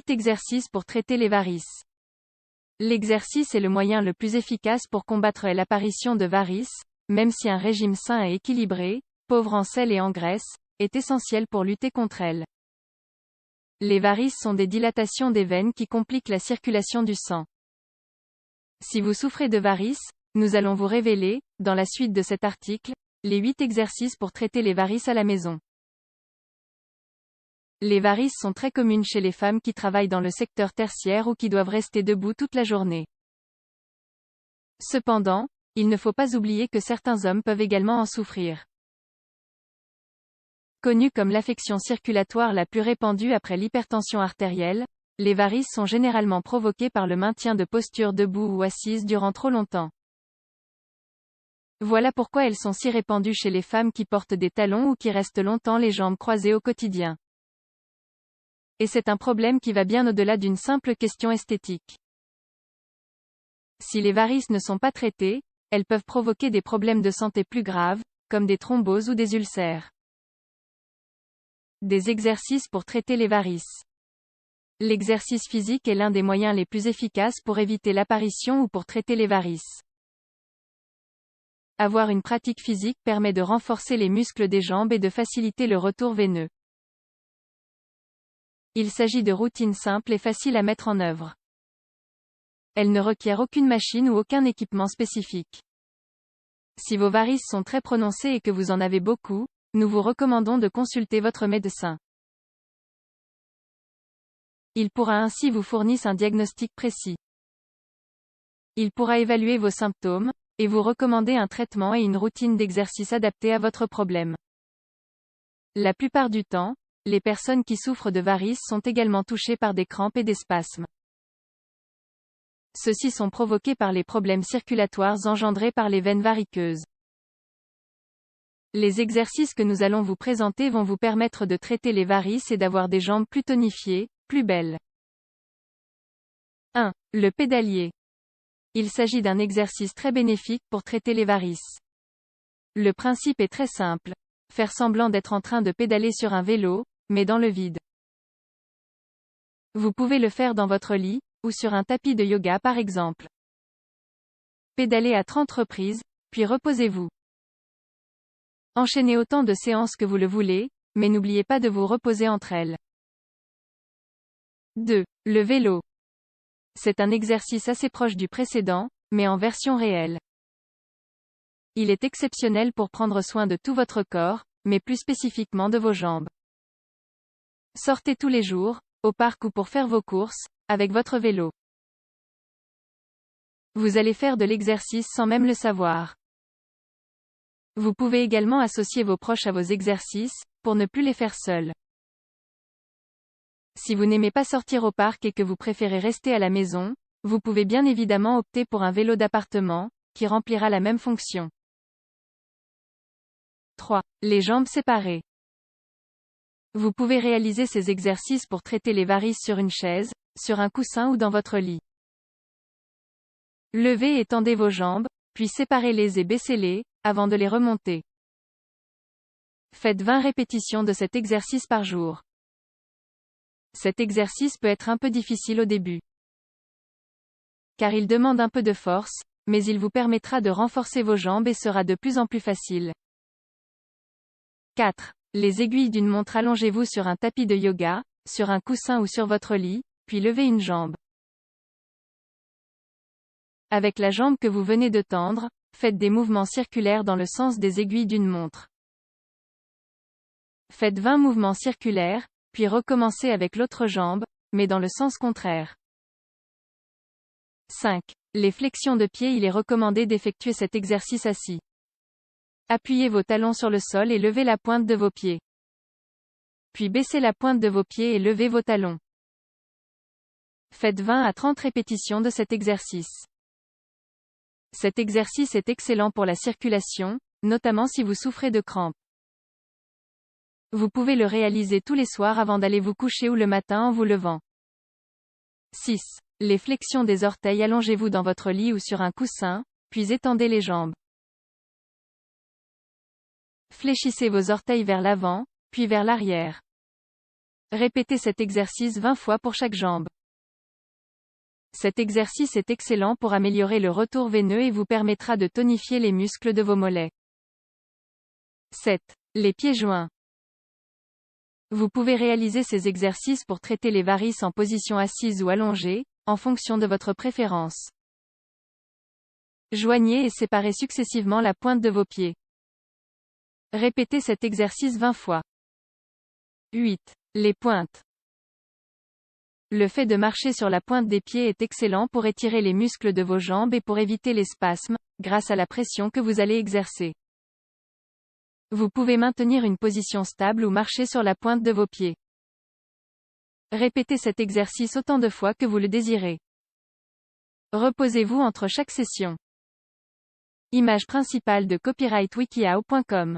8 exercices pour traiter les varices. L'exercice est le moyen le plus efficace pour combattre l'apparition de varices, même si un régime sain et équilibré, pauvre en sel et en graisse, est essentiel pour lutter contre elles. Les varices sont des dilatations des veines qui compliquent la circulation du sang. Si vous souffrez de varices, nous allons vous révéler, dans la suite de cet article, les 8 exercices pour traiter les varices à la maison. Les varices sont très communes chez les femmes qui travaillent dans le secteur tertiaire ou qui doivent rester debout toute la journée. Cependant, il ne faut pas oublier que certains hommes peuvent également en souffrir. Connues comme l'affection circulatoire la plus répandue après l'hypertension artérielle, les varices sont généralement provoquées par le maintien de postures debout ou assises durant trop longtemps. Voilà pourquoi elles sont si répandues chez les femmes qui portent des talons ou qui restent longtemps les jambes croisées au quotidien. Et c'est un problème qui va bien au-delà d'une simple question esthétique. Si les varices ne sont pas traitées, elles peuvent provoquer des problèmes de santé plus graves, comme des thromboses ou des ulcères. Des exercices pour traiter les varices. L'exercice physique est l'un des moyens les plus efficaces pour éviter l'apparition ou pour traiter les varices. Avoir une pratique physique permet de renforcer les muscles des jambes et de faciliter le retour veineux. Il s'agit de routines simples et faciles à mettre en œuvre. Elles ne requièrent aucune machine ou aucun équipement spécifique. Si vos varices sont très prononcées et que vous en avez beaucoup, nous vous recommandons de consulter votre médecin. Il pourra ainsi vous fournir un diagnostic précis. Il pourra évaluer vos symptômes, et vous recommander un traitement et une routine d'exercice adaptée à votre problème. La plupart du temps, les personnes qui souffrent de varices sont également touchées par des crampes et des spasmes. Ceux-ci sont provoqués par les problèmes circulatoires engendrés par les veines variqueuses. Les exercices que nous allons vous présenter vont vous permettre de traiter les varices et d'avoir des jambes plus tonifiées, plus belles. 1. Le pédalier. Il s'agit d'un exercice très bénéfique pour traiter les varices. Le principe est très simple. Faire semblant d'être en train de pédaler sur un vélo, mais dans le vide. Vous pouvez le faire dans votre lit, ou sur un tapis de yoga par exemple. Pédalez à 30 reprises, puis reposez-vous. Enchaînez autant de séances que vous le voulez, mais n'oubliez pas de vous reposer entre elles. 2. Le vélo. C'est un exercice assez proche du précédent, mais en version réelle. Il est exceptionnel pour prendre soin de tout votre corps, mais plus spécifiquement de vos jambes. Sortez tous les jours, au parc ou pour faire vos courses, avec votre vélo. Vous allez faire de l'exercice sans même le savoir. Vous pouvez également associer vos proches à vos exercices, pour ne plus les faire seuls. Si vous n'aimez pas sortir au parc et que vous préférez rester à la maison, vous pouvez bien évidemment opter pour un vélo d'appartement, qui remplira la même fonction. 3. Les jambes séparées. Vous pouvez réaliser ces exercices pour traiter les varices sur une chaise, sur un coussin ou dans votre lit. Levez et tendez vos jambes, puis séparez-les et baissez-les, avant de les remonter. Faites 20 répétitions de cet exercice par jour. Cet exercice peut être un peu difficile au début. Car il demande un peu de force, mais il vous permettra de renforcer vos jambes et sera de plus en plus facile. 4. Les aiguilles d'une montre. Allongez-vous sur un tapis de yoga, sur un coussin ou sur votre lit, puis levez une jambe. Avec la jambe que vous venez de tendre, faites des mouvements circulaires dans le sens des aiguilles d'une montre. Faites 20 mouvements circulaires, puis recommencez avec l'autre jambe, mais dans le sens contraire. 5. Les flexions de pied. Il est recommandé d'effectuer cet exercice assis. Appuyez vos talons sur le sol et levez la pointe de vos pieds. Puis baissez la pointe de vos pieds et levez vos talons. Faites 20 à 30 répétitions de cet exercice. Cet exercice est excellent pour la circulation, notamment si vous souffrez de crampes. Vous pouvez le réaliser tous les soirs avant d'aller vous coucher ou le matin en vous levant. 6. Les flexions des orteils. Allongez-vous dans votre lit ou sur un coussin, puis étendez les jambes. Fléchissez vos orteils vers l'avant, puis vers l'arrière. Répétez cet exercice 20 fois pour chaque jambe. Cet exercice est excellent pour améliorer le retour veineux et vous permettra de tonifier les muscles de vos mollets. 7. Les pieds joints. Vous pouvez réaliser ces exercices pour traiter les varices en position assise ou allongée, en fonction de votre préférence. Joignez et séparez successivement la pointe de vos pieds. Répétez cet exercice 20 fois. 8. Les pointes. Le fait de marcher sur la pointe des pieds est excellent pour étirer les muscles de vos jambes et pour éviter les spasmes, grâce à la pression que vous allez exercer. Vous pouvez maintenir une position stable ou marcher sur la pointe de vos pieds. Répétez cet exercice autant de fois que vous le désirez. Reposez-vous entre chaque session. Image principale de copyrightwikihow.com